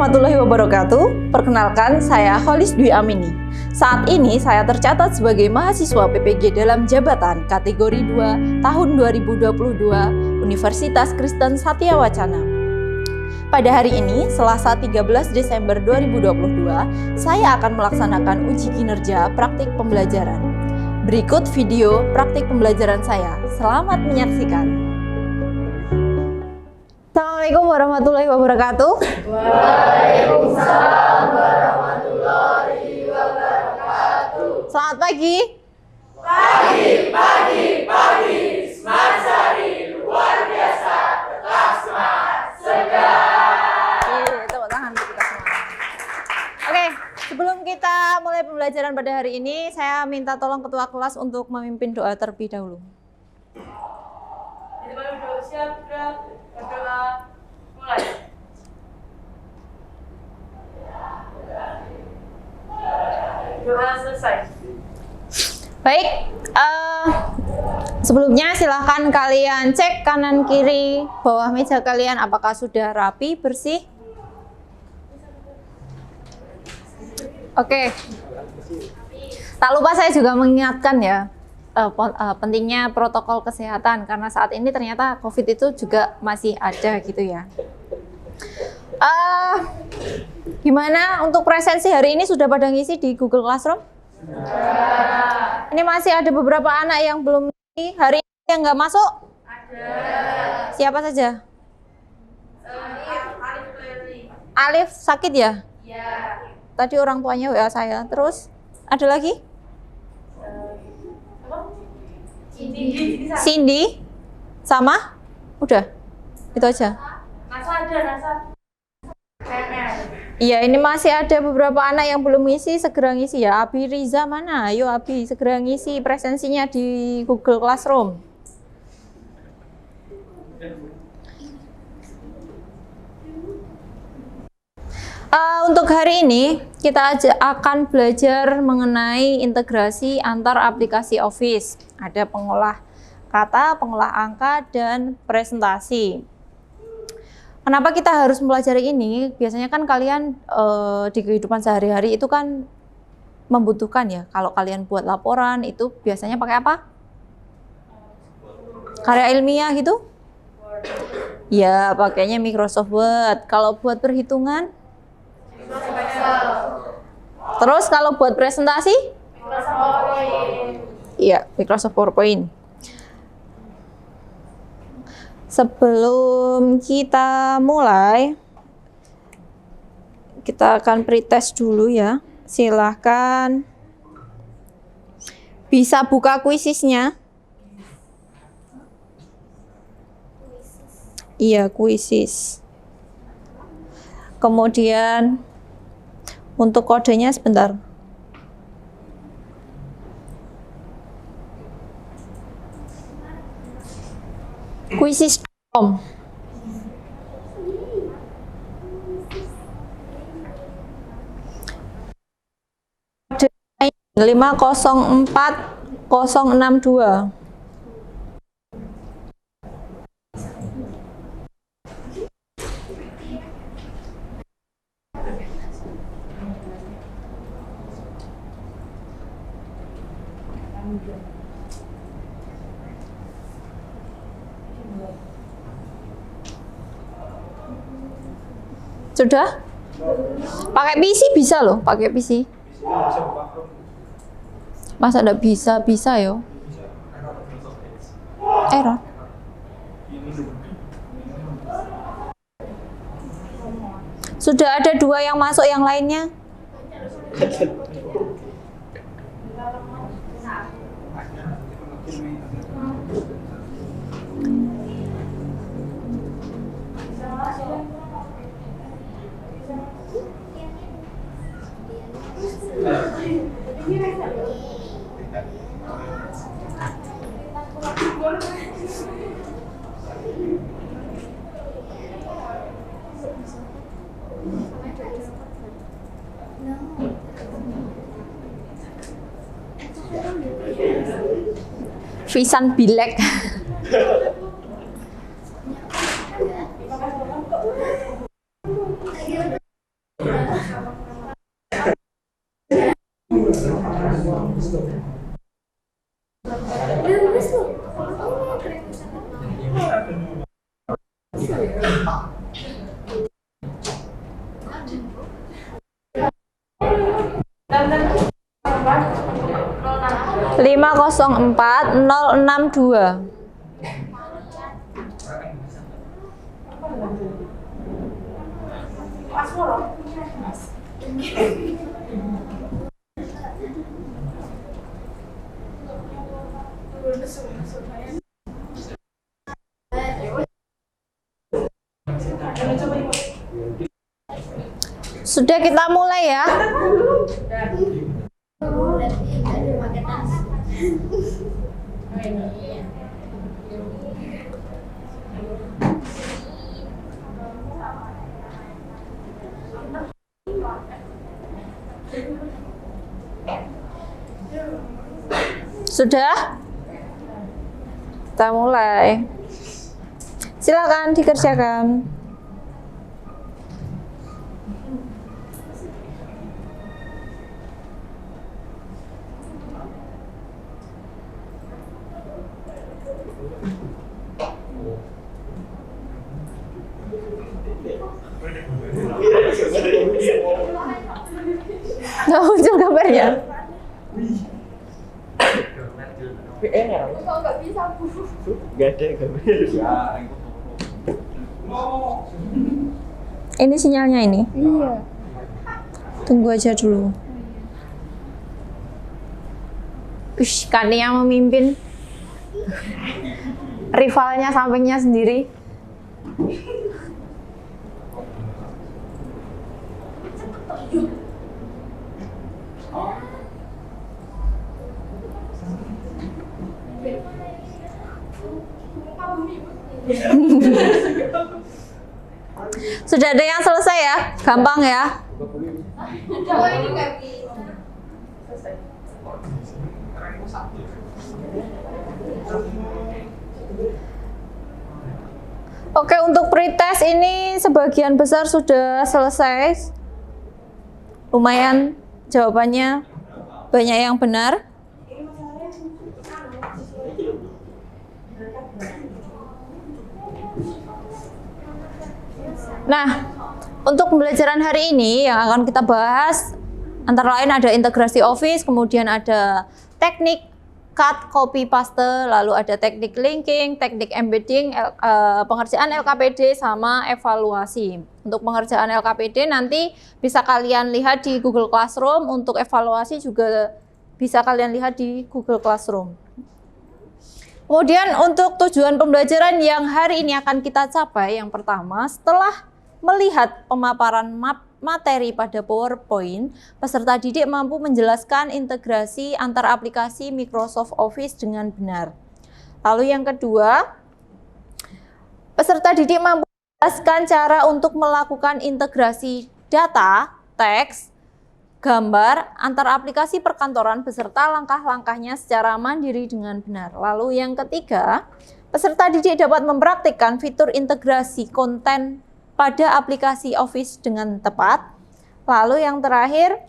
warahmatullahi wabarakatuh. Perkenalkan, saya Kholis Dwi Amini. Saat ini saya tercatat sebagai mahasiswa PPG dalam jabatan kategori 2 tahun 2022 Universitas Kristen Satya Wacana. Pada hari ini, Selasa 13 Desember 2022, saya akan melaksanakan uji kinerja praktik pembelajaran. Berikut video praktik pembelajaran saya. Selamat menyaksikan. Assalamualaikum warahmatullahi wabarakatuh. Waalaikumsalam warahmatullahi wabarakatuh. Selamat pagi. Pagi. Smart Sari luar biasa. Tetap semangat. Segar. Tepuk tangan untuk kita semua. Oke, sebelum kita mulai pembelajaran pada hari ini, saya minta tolong ketua kelas untuk memimpin doa terlebih dahulu. Siap, berdoa, mulai. Doa selesai. Baik, sebelumnya silahkan kalian cek kanan kiri bawah meja kalian apakah sudah rapi, bersih. Oke. Tak lupa saya juga mengingatkan ya, pentingnya protokol kesehatan karena saat ini ternyata COVID itu juga masih ada gitu ya. Gimana untuk presensi hari ini, sudah pada ngisi di Google Classroom? Ini masih ada beberapa anak yang belum ngisi. Hari ini yang nggak masuk? Ada. Siapa saja? Alif sakit ya? Iya. Tadi orang tuanya WA saya. Terus ada lagi? Cindy sama? Udah? Itu aja? Nasa. Iya, ini masih ada beberapa anak yang belum ngisi, segera ngisi ya. Abi Riza mana? Ayo Abi, segera ngisi presensinya di Google Classroom. Untuk hari ini, kita akan belajar mengenai integrasi antar aplikasi Office. Ada pengolah kata, pengolah angka, dan presentasi. Kenapa kita harus mempelajari ini? Biasanya kan kalian di kehidupan sehari-hari itu kan membutuhkan ya. Kalau kalian buat laporan itu biasanya pakai apa? Karya ilmiah gitu? Ya, pakainya Microsoft Word. Kalau buat perhitungan? Terus kalau buat presentasi? Iya, Microsoft PowerPoint. Sebelum kita mulai, kita akan pretest dulu ya. Silahkan bisa buka kuisisnya. Iya, kuisis. Kemudian untuk kodenya sebentar. Quizzes.com. Lima 504-062. Sudah? Pakai PC bisa loh, pakai PC. Masa enggak bisa? Bisa yo. Error. Sudah ada 2 yang masuk, yang lainnya? Visan Bilek. 504 062. Sudah, kita mulai ya. Sudah? Kita mulai. Silakan dikerjakan. Nggak muncul gambarnya. Ini sinyalnya ini? Iya. Tunggu aja dulu. Kani yang memimpin. Rivalnya sampingnya sendiri. Sudah ada yang selesai ya? Gampang ya? Oke, untuk pretest ini sebagian besar sudah selesai. Lumayan jawabannya banyak yang benar. Nah, untuk pembelajaran hari ini yang akan kita bahas antara lain ada integrasi Office, kemudian ada teknik cut, copy, paste, lalu ada teknik linking, teknik embedding, pengerjaan LKPD, sama evaluasi. Untuk pengerjaan LKPD nanti bisa kalian lihat di Google Classroom, untuk evaluasi juga bisa kalian lihat di Google Classroom. Kemudian untuk tujuan pembelajaran yang hari ini akan kita capai, yang pertama, setelah melihat pemaparan materi pada PowerPoint, peserta didik mampu menjelaskan integrasi antar aplikasi Microsoft Office dengan benar. Lalu yang kedua, peserta didik mampu menjelaskan cara untuk melakukan integrasi data, teks, gambar antar aplikasi perkantoran beserta langkah-langkahnya secara mandiri dengan benar. Lalu yang ketiga, peserta didik dapat mempraktikkan fitur integrasi konten pada aplikasi Office dengan tepat. Lalu yang terakhir,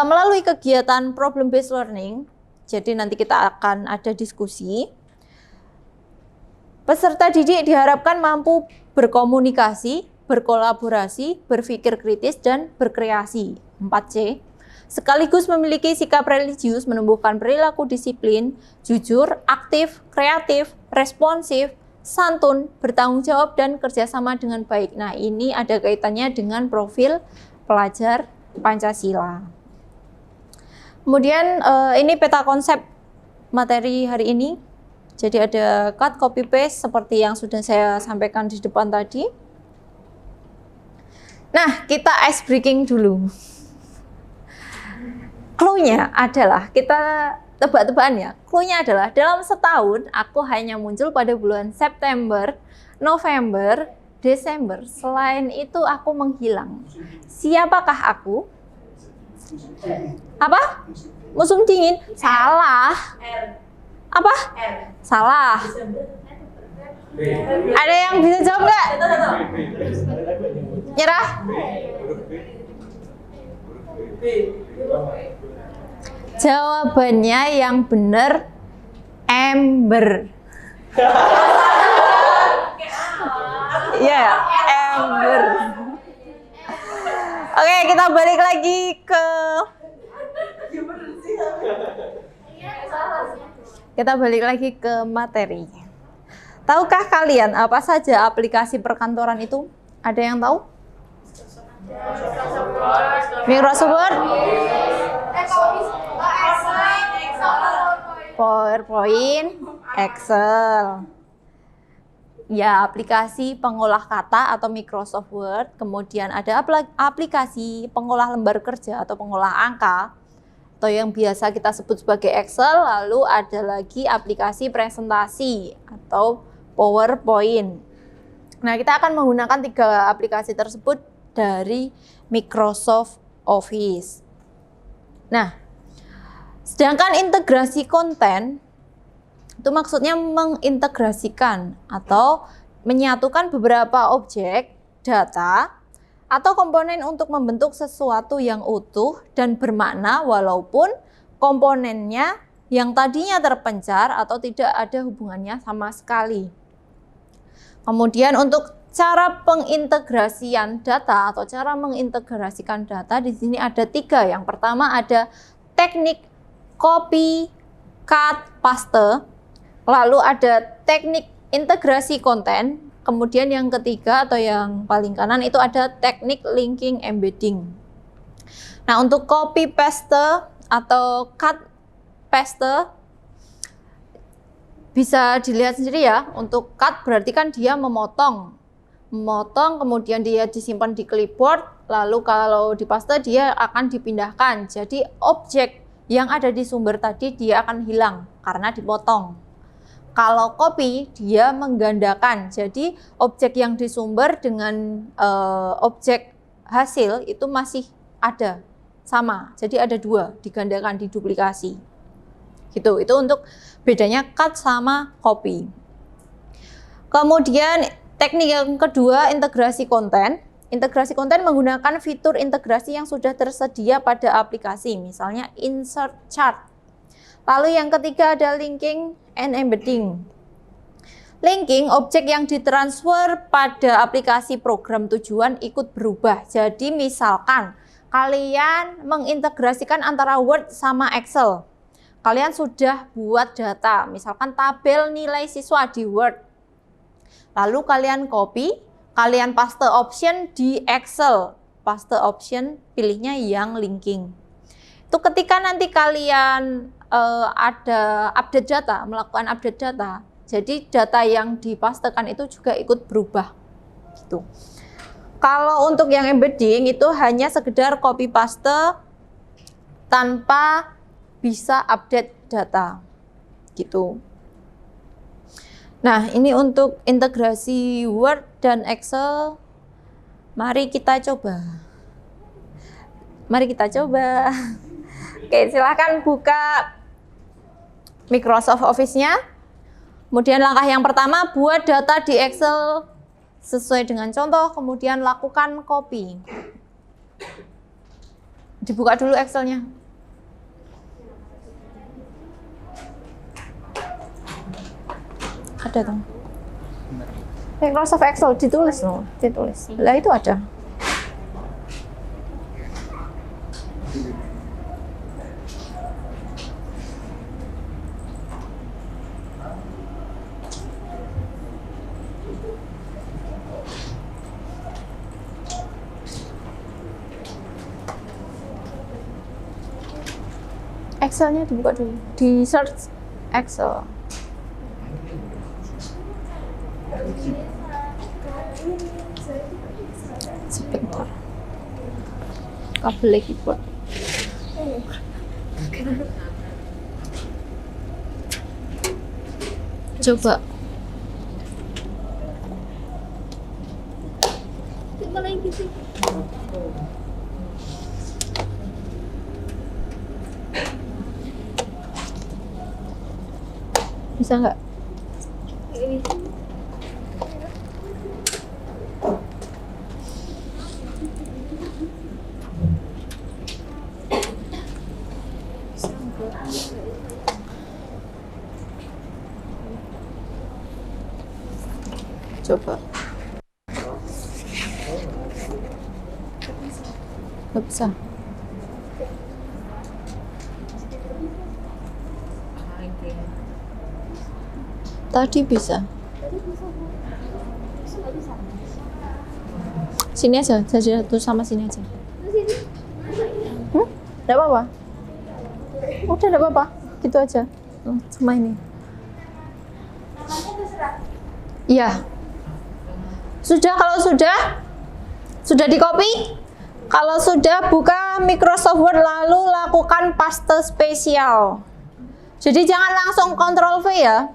melalui kegiatan problem based learning, jadi nanti kita akan ada diskusi, peserta didik diharapkan mampu berkomunikasi, berkolaborasi, berpikir kritis, dan berkreasi, 4C, sekaligus memiliki sikap religius, menumbuhkan perilaku disiplin, jujur, aktif, kreatif, responsif, santun, bertanggung jawab, dan kerjasama dengan baik. Nah, ini ada kaitannya dengan profil pelajar Pancasila. Kemudian ini peta konsep materi hari ini. Jadi ada cut, copy, paste seperti yang sudah saya sampaikan di depan tadi. Nah, kita ice breaking dulu. Clue-nya adalah, kita tebak-tebakan ya, clue-nya adalah dalam setahun aku hanya muncul pada bulan September, November, Desember. Selain itu aku menghilang. Siapakah aku? Apa? Musim dingin? Salah. Apa? Salah. Ada yang bisa jawab nggak? Nyerah? Jawabannya yang benar ember. Ya, ember. Oke, kita balik lagi ke materi. Tahukah kalian apa saja aplikasi perkantoran itu? Ada yang tahu? Microsoft Word, PowerPoint, Excel. Ya, aplikasi pengolah kata atau Microsoft Word. Kemudian ada aplikasi pengolah lembar kerja atau pengolah angka, atau yang biasa kita sebut sebagai Excel. Lalu ada lagi aplikasi presentasi atau PowerPoint. Nah, kita akan menggunakan 3 aplikasi tersebut dari Microsoft Office. Nah, sedangkan integrasi konten itu maksudnya mengintegrasikan atau menyatukan beberapa objek, data, atau komponen untuk membentuk sesuatu yang utuh dan bermakna walaupun komponennya yang tadinya terpencar atau tidak ada hubungannya sama sekali. Kemudian untuk cara pengintegrasian data atau cara mengintegrasikan data di sini ada 3. Yang pertama ada teknik copy, cut, paste. Lalu ada teknik integrasi konten. Kemudian yang ketiga atau yang paling kanan itu ada teknik linking embedding. Nah, untuk copy paste atau cut paste bisa dilihat sendiri ya. Untuk cut berarti kan dia memotong kemudian dia disimpan di clipboard, lalu kalau di paste dia akan dipindahkan. Jadi objek yang ada di sumber tadi dia akan hilang karena dipotong. Kalau copy dia menggandakan, jadi objek yang di sumber dengan objek hasil itu masih ada, sama. Jadi ada 2, digandakan, diduplikasi. Gitu. Itu untuk bedanya cut sama copy. Kemudian teknik yang kedua, integrasi konten. Integrasi konten menggunakan fitur integrasi yang sudah tersedia pada aplikasi, misalnya insert chart. Lalu yang ketiga ada linking and embedding. Linking, objek yang ditransfer pada aplikasi program tujuan ikut berubah. Jadi misalkan kalian mengintegrasikan antara Word sama Excel. Kalian sudah buat data, misalkan tabel nilai siswa di Word. Lalu kalian copy, kalian paste option di Excel. Paste option, pilihnya yang linking. Itu ketika nanti kalian ada update data, melakukan update data, jadi data yang dipastekan itu juga ikut berubah. Gitu. Kalau untuk yang embedding itu hanya sekedar copy paste tanpa bisa update data. Gitu. Nah, ini untuk integrasi Word dan Excel. Mari kita coba. Oke, silahkan buka Microsoft Office-nya. Kemudian langkah yang pertama, buat data di Excel sesuai dengan contoh, kemudian lakukan copy. Dibuka dulu Excel-nya. Ada tuh. Microsoft Excel ditulis loh, ditulis. Lah itu ada. Excel-nya dibuka dulu. Di search Excel. Sebentar. Kabel keyboard. Coba. Bisa nggak? Coba. Nggak bisa. Tadi bisa. Sini aja, saja tuh sama sini aja. Nggak apa-apa. Udah nggak apa-apa, gitu aja. Sama ini. Iya. Kalau sudah di copy. Kalau sudah, buka Microsoft Word lalu lakukan paste spesial. Jadi jangan langsung Ctrl V ya.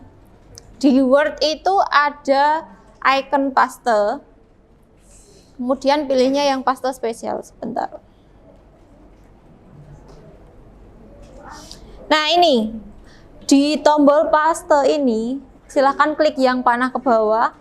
Di Word itu ada icon paste. Kemudian pilihnya yang paste spesial. Sebentar. Nah ini, di tombol paste ini, silahkan klik yang panah ke bawah.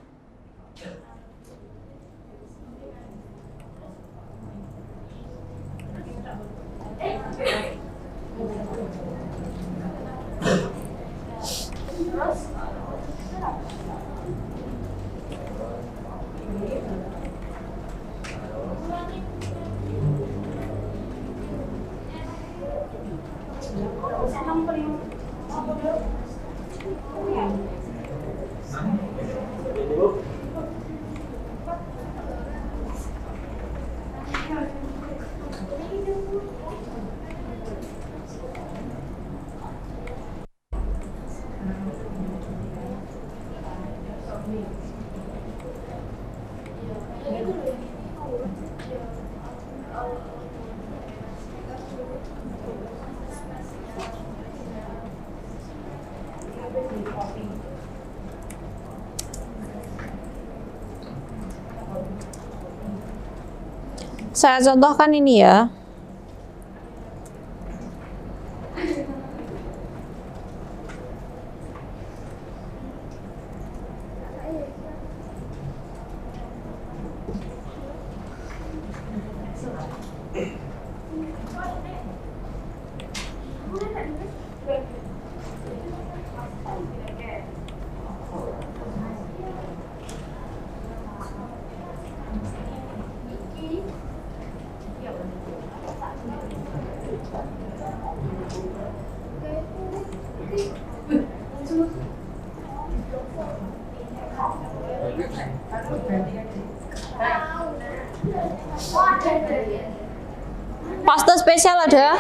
Saya contohkan ini ya. Paste spesial ada?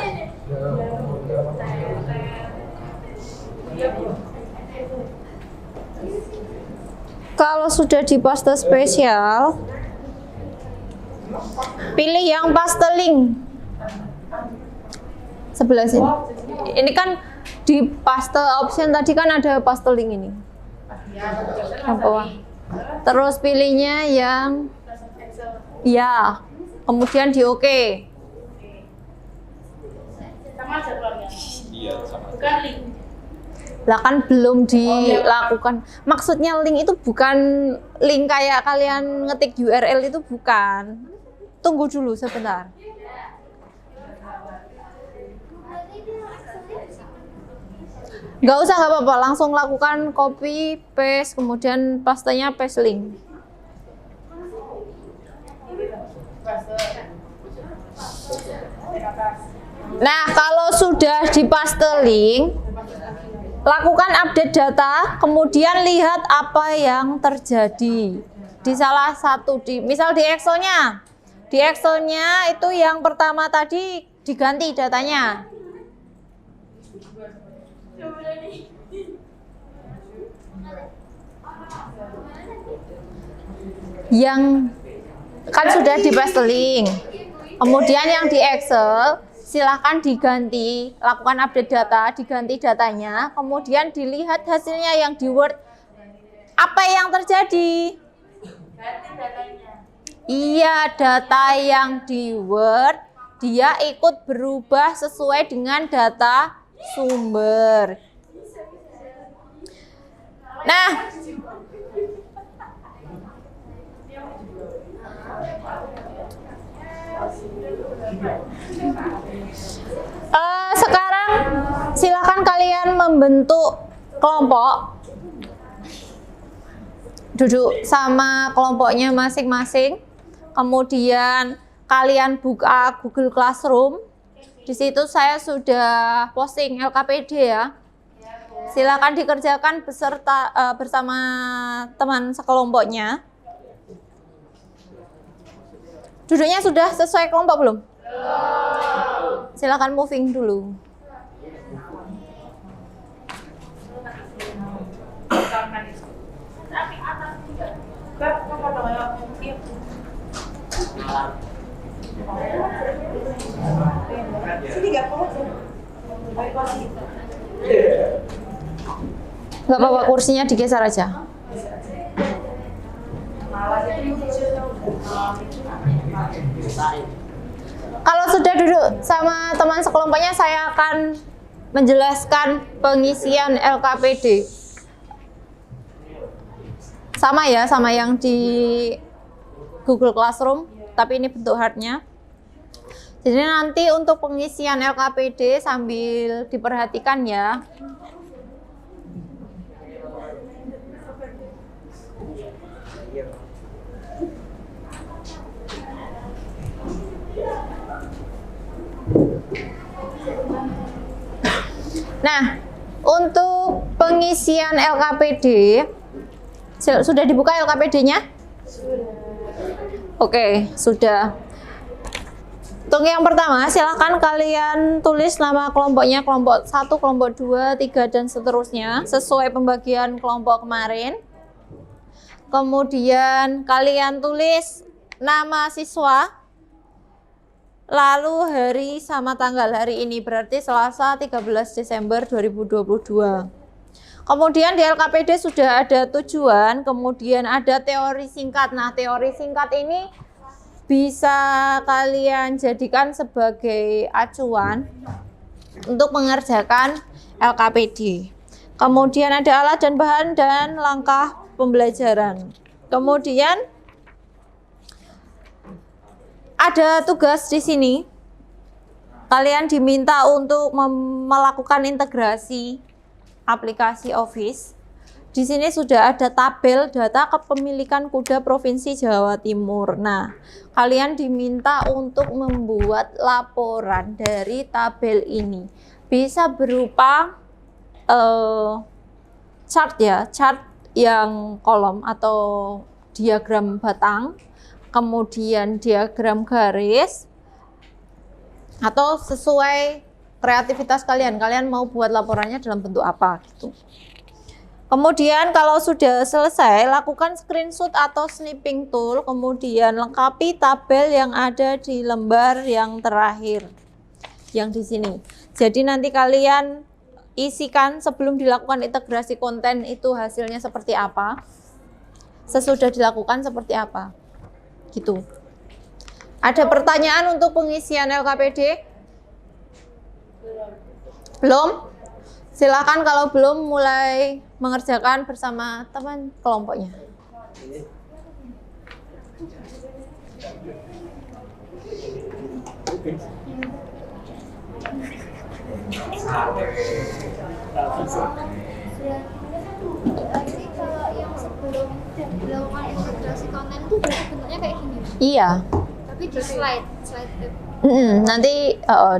Kalau sudah di paste spesial, pilih yang paste link. Sebelah sini. Ini kan di paste option tadi kan ada paste link ini. Apa? Terus pilihnya yang ya, kemudian di OK. Sama jadwalnya. Iya, sama. Bukan link. Lah kan belum dilakukan. Maksudnya link itu bukan link kayak kalian ngetik URL itu bukan. Tunggu dulu sebentar. Nggak usah, nggak apa-apa. Langsung lakukan copy, paste, kemudian pastenya paste link. Nah, kalau sudah di paste link, lakukan update data, kemudian lihat apa yang terjadi di salah satu, misal di Excel-nya. Di Excel-nya itu yang pertama tadi diganti datanya. Yang kan sudah di paste link. Kemudian yang di Excel silahkan diganti, lakukan update data, diganti datanya, kemudian dilihat hasilnya yang di Word. Apa yang terjadi? Ganti datanya. Iya, data yang di Word, dia ikut berubah sesuai dengan data sumber. Nah, sekarang Kemudian silakan kalian membentuk kelompok. Duduk sama kelompoknya masing-masing. Kemudian kalian buka Google Classroom. Di situ saya sudah posting LKPD ya. Silakan dikerjakan bersama teman sekelompoknya. Duduknya sudah sesuai kelompok belum? Silakan moving dulu. Nggak apa-apa, kursinya digeser aja. Kalau sudah duduk sama teman sekelompoknya, saya akan menjelaskan pengisian LKPD. Sama ya, sama yang di Google Classroom, tapi ini bentuk hardnya. Jadi nanti untuk pengisian LKPD sambil diperhatikan ya. Nah, untuk pengisian LKPD, sudah dibuka LKPD-nya? Oke, sudah. Untuk yang pertama, silakan kalian tulis nama kelompoknya, kelompok 1, kelompok 2, 3, dan seterusnya, sesuai pembagian kelompok kemarin. Kemudian kalian tulis nama siswa, lalu hari sama tanggal hari ini, berarti Selasa 13 Desember 2022. Kemudian di LKPD sudah ada tujuan, kemudian ada teori singkat. Nah, teori singkat ini bisa kalian jadikan sebagai acuan untuk mengerjakan LKPD. Kemudian ada alat dan bahan dan langkah pembelajaran. Kemudian ada tugas di sini. Kalian diminta untuk melakukan integrasi aplikasi Office. Di sini sudah ada tabel data kepemilikan kuda Provinsi Jawa Timur. Nah, kalian diminta untuk membuat laporan dari tabel ini. Bisa berupa chart ya, chart yang kolom atau diagram batang, kemudian diagram garis, atau sesuai kreativitas kalian. Kalian mau buat laporannya dalam bentuk apa gitu. Kemudian kalau sudah selesai, lakukan screenshot atau snipping tool, kemudian lengkapi tabel yang ada di lembar yang terakhir, yang di sini. Jadi nanti kalian isikan sebelum dilakukan integrasi konten itu hasilnya seperti apa, sesudah dilakukan seperti apa, gitu. Ada pertanyaan untuk pengisian LKPD? Belum? Silakan kalau belum mulai mengerjakan bersama teman kelompoknya. Jadi kalau yang sebelum dilakukan integrasi konten itu berarti bentuknya kayak gini? Iya. Tapi di slide Nanti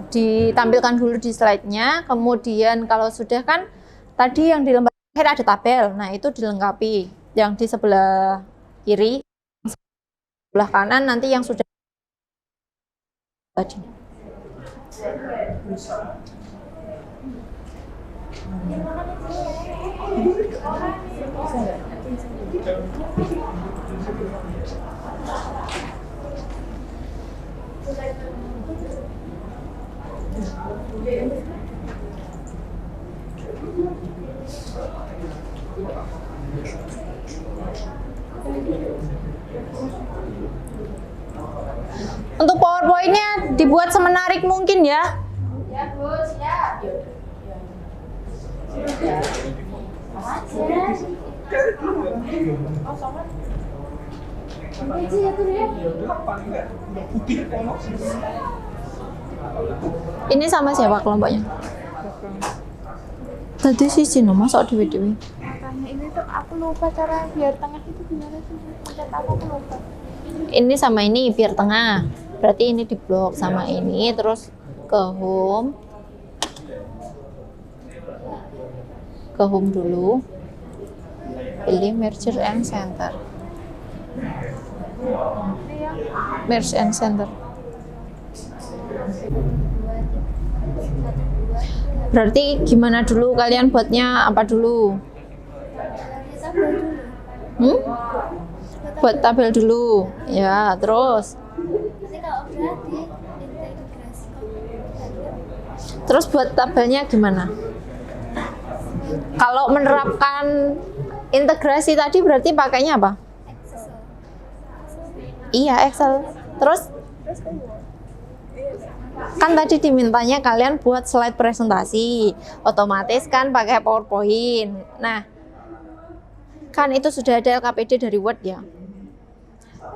ditampilkan dulu di slide-nya, kemudian kalau sudah kan tadi yang di lembar akhir ada tabel, nah itu dilengkapi. Yang di sebelah kiri, sebelah kanan nanti yang sudah tadi. Untuk PowerPoint-nya dibuat semenarik mungkin ya. Ya, Bu, siap. Ini sama siapa kelompoknya? Tadi sih no masuk dewe-dewe. Makanya ini tuh aku lupa cara biar tengah itu gimana sih? Pencet apa aku lupa. Ini sama ini biar tengah. Berarti ini diblok sama ini, terus ke home. Ke home dulu. Pilih merger and center. Merge and center. Berarti gimana dulu kalian buatnya apa dulu? Tabel dulu. Hmm? Buat tabel dulu. Ya, terus. Nanti kalau udah diintegrasikan. Terus buat tabelnya gimana? Kalau menerapkan integrasi tadi berarti pakainya apa? Excel. Iya, Excel. Terus kan tadi dimintanya kalian buat slide presentasi, otomatis kan pakai PowerPoint. Nah, kan itu sudah ada LKPD dari Word ya,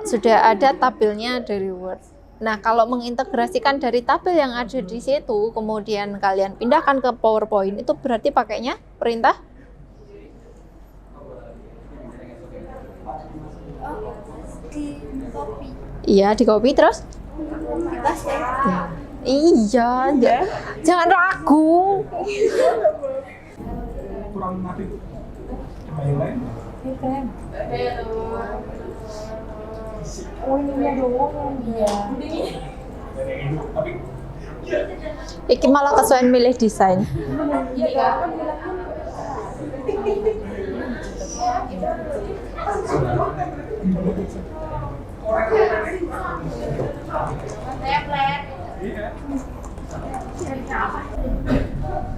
sudah ada tabelnya dari Word. Nah, kalau mengintegrasikan dari tabel yang ada di situ, kemudian kalian pindahkan ke PowerPoint, itu berarti pakainya perintah? Di copy. Iya, di copy terus? Di paste. Iya, jangan ragu. Kurang mati. Coba yang lain. Tapi Iki malah kesuwen milih desain.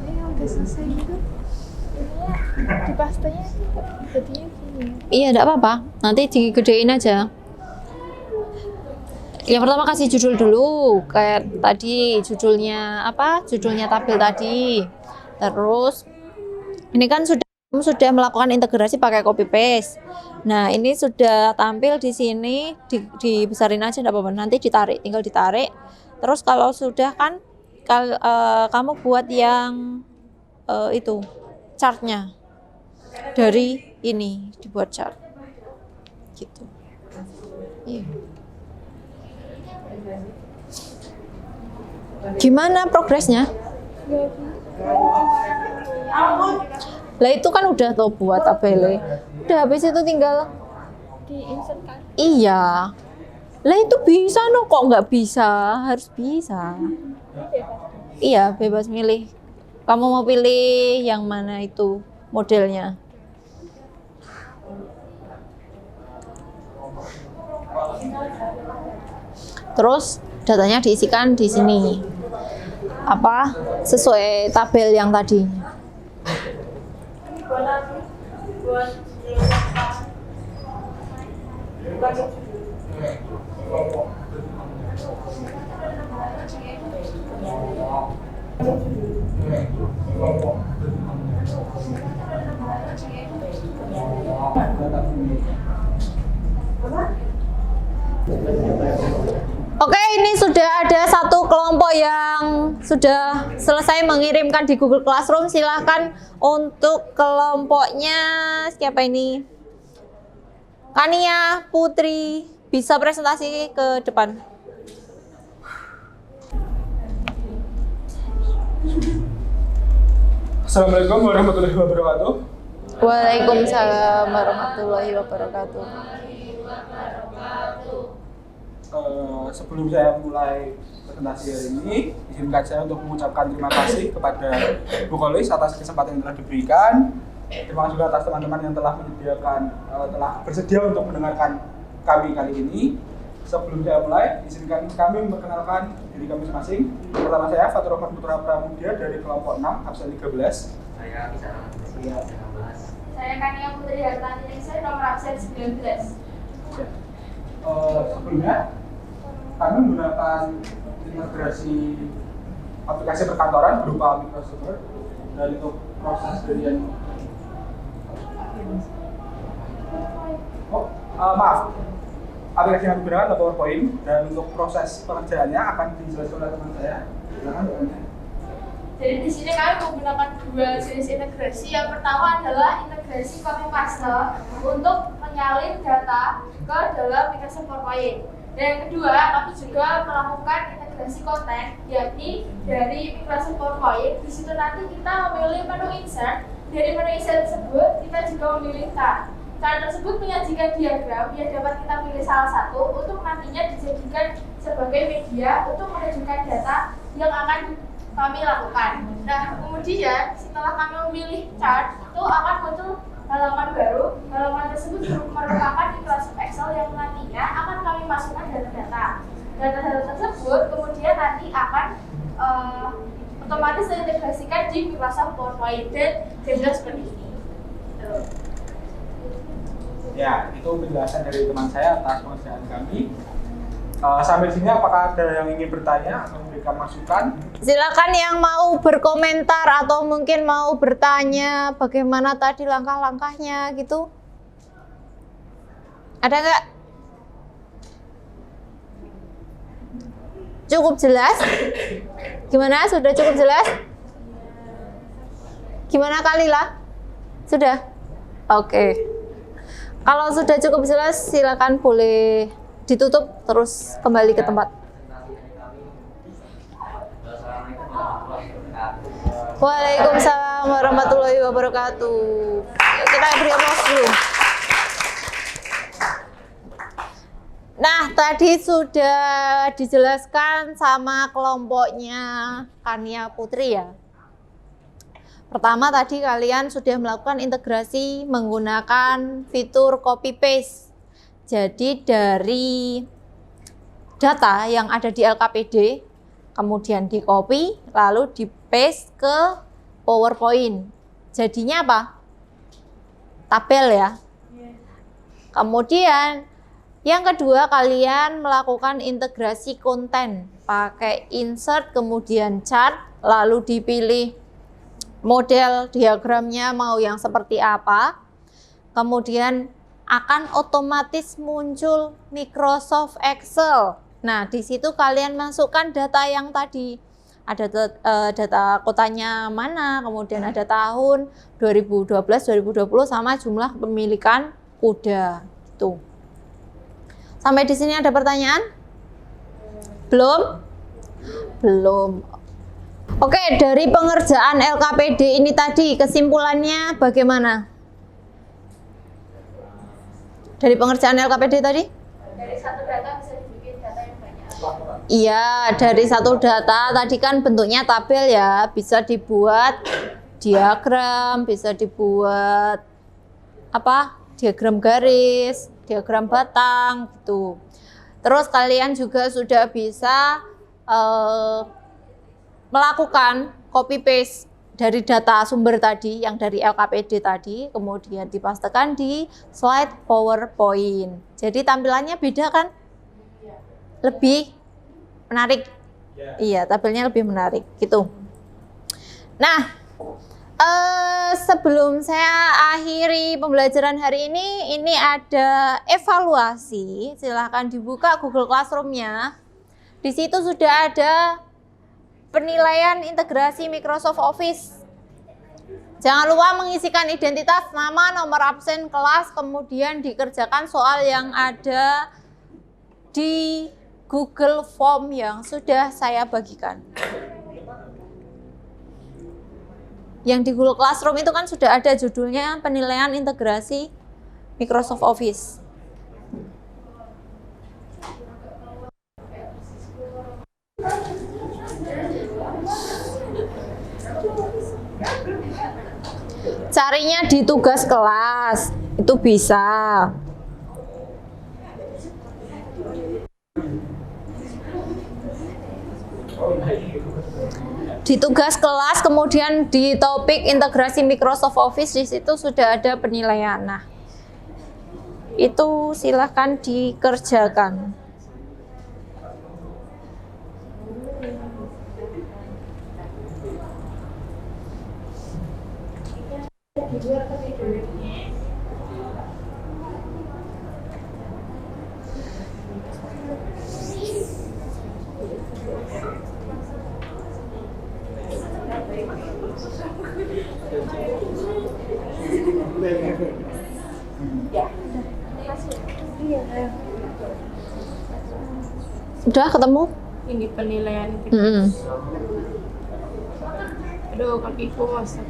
Ini udah selesai gitu. Di pastenya jadinya gini. Iya, enggak apa-apa. Nanti digedein aja. Yang pertama kasih judul dulu, kayak tadi judulnya apa? Judulnya tabel tadi. Terus ini kan kamu sudah melakukan integrasi pakai copy paste. Nah, ini sudah tampil di sini, dibesarin aja enggak apa-apa. Nanti ditarik, tinggal ditarik. Terus kalau sudah kan kamu buat yang itu chartnya dari ini, dibuat chart gitu. Iya. Gimana progresnya? Lah itu kan udah tuh buat tabelnya. Udah habis itu tinggal Di insert kan. iya. Lah itu bisa no, kok nggak bisa? Harus bisa. Iya, bebas milih. Kamu mau pilih yang mana itu modelnya? Terus datanya diisikan di sini. Apa? Sesuai tabel yang tadi. Oke, ini sudah ada satu kelompok yang sudah selesai mengirimkan di Google Classroom. Silahkan untuk kelompoknya siapa ini? Kania Putri, bisa presentasi ke depan. Assalamualaikum warahmatullahi wabarakatuh. Waalaikumsalam warahmatullahi wabarakatuh. Sebelum saya mulai presentasi hari ini, izinkan saya untuk mengucapkan terima kasih kepada Bu Kolis atas kesempatan yang telah diberikan. Terima kasih juga atas teman-teman yang telah telah bersedia untuk mendengarkan kami kali ini. Sebelum saya mulai, izinkan kami memperkenalkan diri kami masing-masing. Pertama saya Fatur Rahman Putra Pramudia dari kelompok 6, absen 13. Saya Kania Putri Hartani Ningsih, nomor absen 19. Sebelumnya, kami menggunakan integrasi aplikasi perkantoran berupa Microsoft Word dan untuk proses dari aplikasi yang digunakan adalah PowerPoint dan untuk proses pengerjaannya akan dijelaskan oleh teman saya. Silakan. Jadi di sini kami menggunakan dua jenis integrasi. Yang pertama adalah integrasi copy paste untuk menyalin data ke dalam Microsoft PowerPoint. Dan yang kedua, kami juga melakukan integrasi konten, yakni dari Microsoft PowerPoint. Di situ nanti kita memilih menu insert. Dari menu insert tersebut, kita juga memilih chart. Chart tersebut menyajikan diagram yang dapat kita pilih salah satu untuk nantinya dijadikan sebagai media untuk menunjukkan data yang akan kami lakukan. Nah, kemudian setelah kami memilih chart, itu akan muncul halaman baru. Halaman tersebut merupakan Microsoft Excel yang nantinya akan kami masukkan data-data. Data-data tersebut kemudian nanti akan otomatis diintegrasikan di Microsoft PowerPoint dan jelas seperti ini. Ya, itu penjelasan dari teman saya atas pengerjaan kami. Sampai sini apakah ada yang ingin bertanya atau memberikan masukan? Silakan yang mau berkomentar atau mungkin mau bertanya bagaimana tadi langkah-langkahnya gitu. Ada nggak? Cukup jelas? Gimana? Sudah cukup jelas? Gimana Kalila? Sudah? Oke. Kalau sudah cukup jelas, silakan boleh ditutup terus kembali ke tempat. Waalaikumsalam warahmatullahi wabarakatuh. Yuk kita beri aplaus dulu. Nah, tadi sudah dijelaskan sama kelompoknya Kania Putri ya. Pertama tadi kalian sudah melakukan integrasi menggunakan fitur copy paste. Jadi dari data yang ada di LKPD, kemudian di copy, lalu di paste ke PowerPoint. Jadinya apa? Tabel ya. Kemudian yang kedua, kalian melakukan integrasi konten. Pakai insert, kemudian chart, lalu dipilih model diagramnya mau yang seperti apa. Kemudian akan otomatis muncul Microsoft Excel. Nah, di situ kalian masukkan data yang tadi. Ada data kotanya mana, kemudian ada tahun 2012, 2020 sama jumlah kepemilikan kuda. Gitu. Sampai di sini ada pertanyaan? Belum? Belum. Oke, dari pengerjaan LKPD ini tadi kesimpulannya bagaimana? Dari pengerjaan LKPD tadi? Dari satu data bisa dibikin data yang banyak. Iya, dari satu data tadi kan bentuknya tabel ya, bisa dibuat diagram, bisa dibuat apa? Diagram garis, diagram batang gitu. Terus kalian juga sudah bisa melakukan copy paste dari data sumber tadi yang dari LKPD tadi, kemudian dipastekan di slide PowerPoint. Jadi tampilannya beda kan? Lebih menarik. Iya, tabelnya lebih menarik gitu. Nah, sebelum saya akhiri pembelajaran hari ini ada evaluasi. Silahkan dibuka Google Classroom-nya. Di situ sudah ada penilaian integrasi Microsoft Office. Jangan lupa mengisikan identitas, nama, nomor absen kelas, kemudian dikerjakan soal yang ada di Google Form yang sudah saya bagikan. Yang di Google Classroom itu kan sudah ada judulnya penilaian integrasi Microsoft Office. Carinya di tugas kelas, itu bisa. Di tugas kelas, kemudian di topik integrasi Microsoft Office, di situ sudah ada penilaian. Nah, itu silahkan dikerjakan. Ya. Udah ketemu? Ini penilaian aduh kakiku masak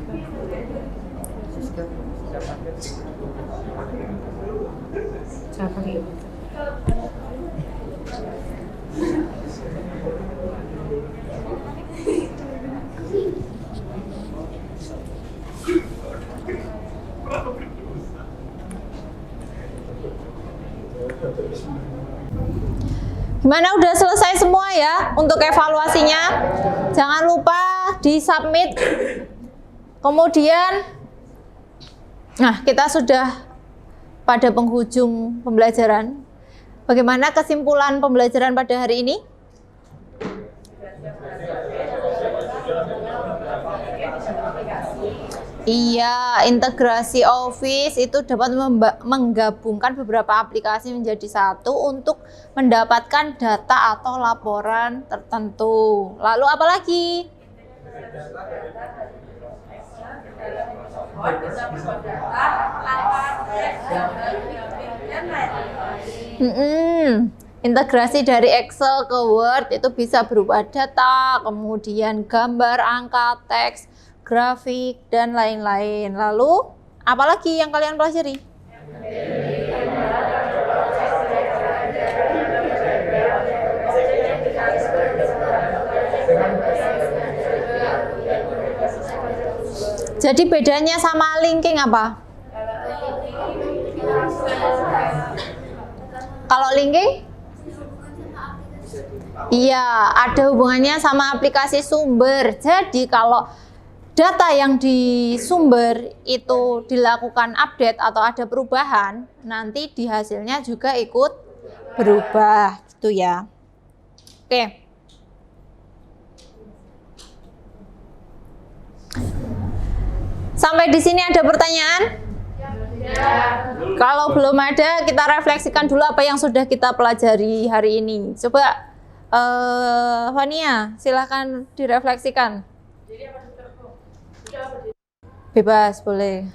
siapa ini? Gimana, udah selesai semua ya untuk evaluasinya? Jangan lupa di-submit. Kemudian, nah kita sudah pada penghujung pembelajaran. Bagaimana kesimpulan pembelajaran pada hari ini? Iya, integrasi Office itu dapat menggabungkan beberapa aplikasi menjadi satu untuk mendapatkan data atau laporan tertentu. Lalu apa lagi? Integrasi dari Excel ke Word itu bisa berupa data, kemudian gambar, angka, teks, grafik, dan lain-lain. Lalu, apalagi yang kalian pelajari? Jadi bedanya sama linking apa? Kalau linking? Iya, ada hubungannya sama aplikasi sumber. Jadi kalau data yang di sumber itu dilakukan update atau ada perubahan, nanti di hasilnya juga ikut berubah, gitu ya. Oke. Sampai di sini ada pertanyaan? Kalau belum ada, kita refleksikan dulu apa yang sudah kita pelajari hari ini. Coba, Fania, silahkan direfleksikan. Bebas, boleh.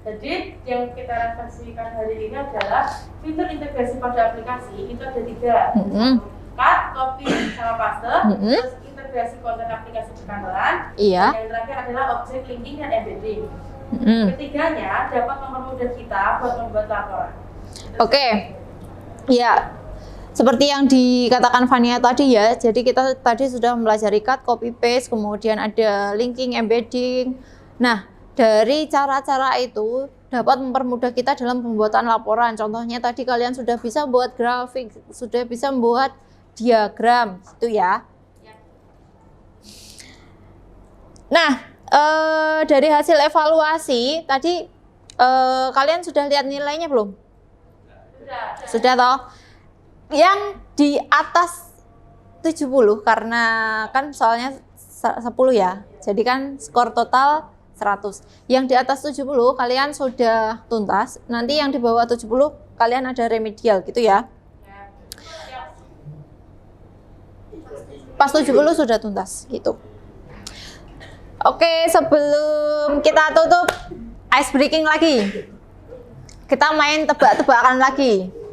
Jadi yang kita refleksikan hari ini adalah fitur integrasi pada aplikasi itu ada 3. Cut, copy, sama paste. Terus integrasi konten aplikasi berkantoran. Iya. Yang terakhir adalah object linking dan embedding. Ketiganya dapat mempermudah kita buat membuat laporan. Oke. Ya. Seperti yang dikatakan Fania tadi ya, jadi kita tadi sudah mempelajari cut, copy, paste, kemudian ada linking, embedding. Nah, dari cara-cara itu dapat mempermudah kita dalam pembuatan laporan. Contohnya tadi kalian sudah bisa buat grafik, sudah bisa membuat diagram, itu ya. Nah, dari hasil evaluasi tadi kalian sudah lihat nilainya belum? Sudah toh? Yang di atas 70 karena kan soalnya 10 ya. Jadi kan skor total 100. Yang di atas 70 kalian sudah tuntas. Nanti yang di bawah 70 kalian ada remedial gitu ya. Pas 70 sudah tuntas gitu. Oke, sebelum kita tutup ice breaking lagi. Kita main tebak-tebakan lagi.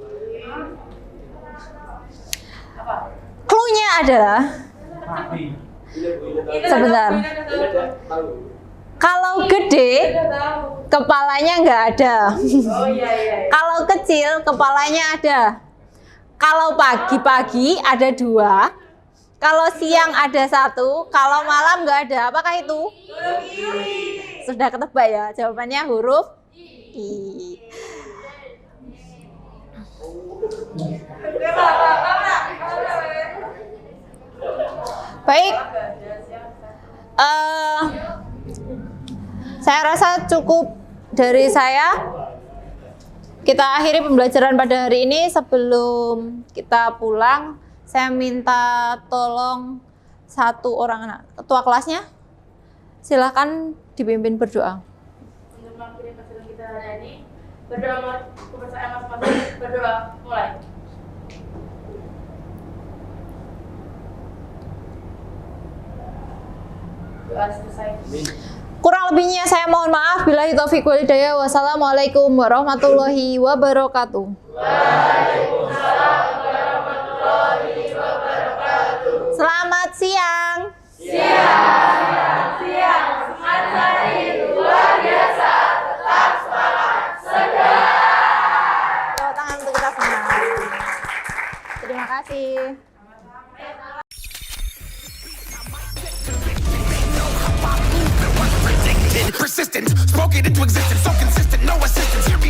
Clue-nya adalah sebentar. Kalau gede, kepalanya nggak ada. Kalau kecil, kepalanya ada. Kalau pagi-pagi ada 2. Kalau siang ada 1. Kalau malam nggak ada. Apakah itu? Sudah ketebak ya? Jawabannya huruf I. Baik, saya rasa cukup dari saya. Kita akhiri pembelajaran pada hari ini. Sebelum kita pulang, saya minta tolong satu orang anak ketua kelasnya, silakan dipimpin berdoa. Untuk mengakhiri pelajaran kita hari ini, berdoa kepercayaan masing-masing, berdoa mulai. Doa selesai. Kurang lebihnya saya mohon maaf. Billahi taufiq wal hidayah. Wassalamualaikum warahmatullahi wabarakatuh. Selamat siang. Semangat hari luar biasa, tetap semangat, segar. Tepuk tangan untuk kita semua. Terima kasih. Persistent, spoke it into existence, so consistent, no assistance.